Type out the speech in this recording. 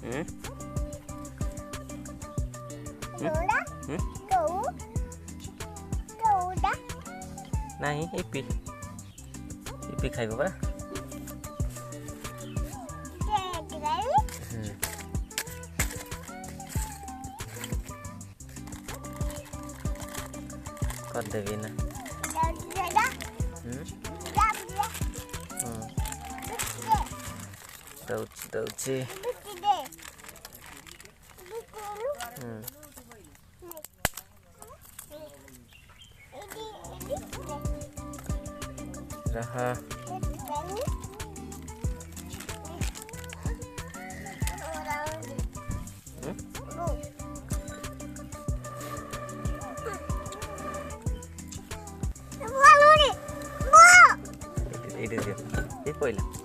हम्म नहीं EP EP खाइब परा कर देवी ना दौची दौची रहा ये पहला